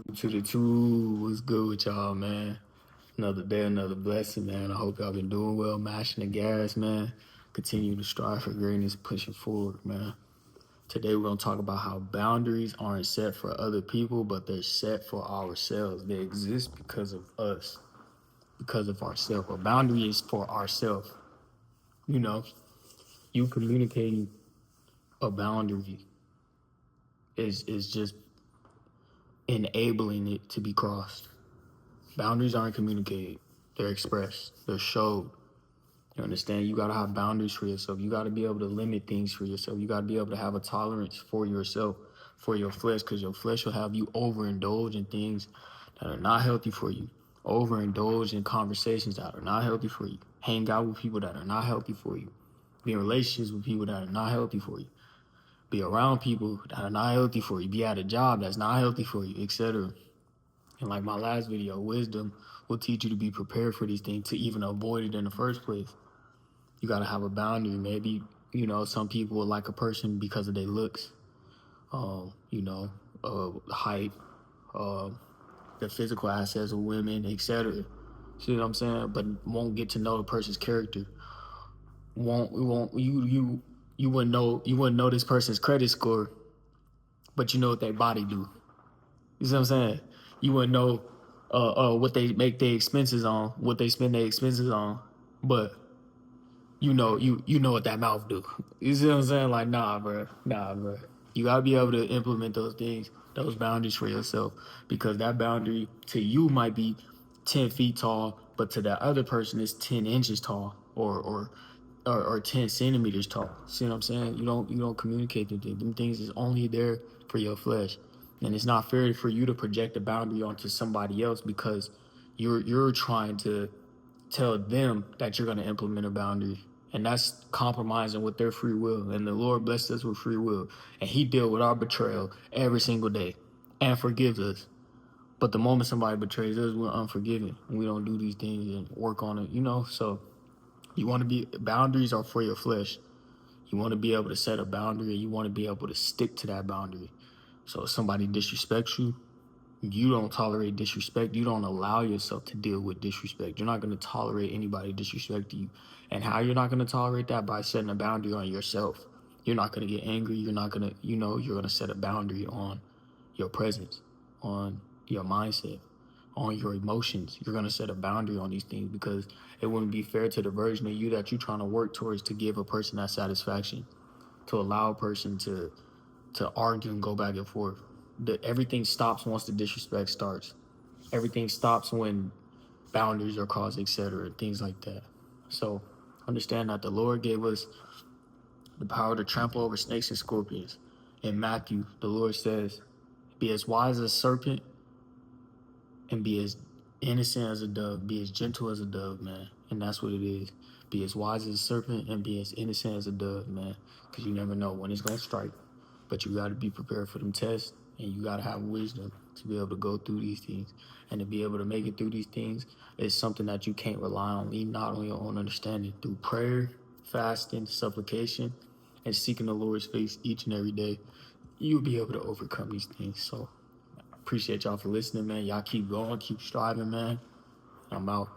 To the two, what's good with y'all, man? Another day, another blessing, man. I hope y'all been doing well, mashing the gas, man. Continue to strive for greatness, pushing forward, man. Today we're gonna talk about how boundaries aren't set for other people, but they're set for ourselves. They exist because of us, because of ourselves. A boundary is for ourselves. You know, you communicating a boundary is just enabling it to be crossed. Boundaries aren't communicated. They're expressed. They're showed. You understand? You gotta have boundaries for yourself. You gotta be able to limit things for yourself. You gotta be able to have a tolerance for yourself, for your flesh, because your flesh will have you overindulge in things that are not healthy for you. Overindulge in conversations that are not healthy for you. Hang out with people that are not healthy for you. Be in relationships with people that are not healthy for you. Be around people that are not healthy for you. Be at a job that's not healthy for you, etc. And like my last video, wisdom will teach you to be prepared for these things to even avoid it in the first place. You got to have a boundary. Maybe, some people will like a person because of their looks, height, uh, the physical assets of women, etc. See what I'm saying? But won't get to know the person's character. You wouldn't know this person's credit score, but you know what their body do. You see what I'm saying? You wouldn't know what they make their expenses on, what they spend their expenses on, but you know what that mouth do. You see what I'm saying? Like, nah, bro. You gotta be able to implement those things, those boundaries for yourself, because that boundary to you might be 10 feet tall, but to that other person is 10 inches tall, or 10 centimeters tall. See what I'm saying? You don't communicate them things. Them things is only there for your flesh, and it's not fair for you to project a boundary onto somebody else because you're trying to tell them that you're going to implement a boundary, and that's compromising with their free will. And the Lord blessed us with free will, and He dealt with our betrayal every single day and forgives us. But the moment somebody betrays us, we're unforgiving, and we don't do these things and work on it. So you want to be boundaries are for your flesh. You want to be able to set a boundary, and you want to be able to stick to that boundary. So if somebody disrespects you, you don't tolerate disrespect. You don't allow yourself to deal with disrespect. You're not going to tolerate anybody disrespecting you. And how you're not going to tolerate that? By setting a boundary on yourself. You're not going to get angry. You're not going to, you're going to set a boundary on your presence, on your mindset, on your emotions. You're going to set a boundary on these things because it wouldn't be fair to the version of you that you're trying to work towards to give a person that satisfaction, to allow a person to argue and go back and forth. Everything stops once the disrespect starts. Everything stops when boundaries are crossed, etc., things like that. So understand that the Lord gave us the power to trample over snakes and scorpions. In Matthew, the Lord says, be as wise as a serpent and be as innocent as a dove. Be as gentle as a dove, man. And that's what it is. Be as wise as a serpent and be as innocent as a dove, man. Because you never know when it's going to strike. But you got to be prepared for them tests, and you got to have wisdom to be able to go through these things. And to be able to make it through these things is something that you can't rely on, lean not on your own understanding. Through prayer, fasting, supplication, and seeking the Lord's face each and every day, you'll be able to overcome these things. So appreciate y'all for listening, man. Y'all keep going, keep striving, man. I'm out.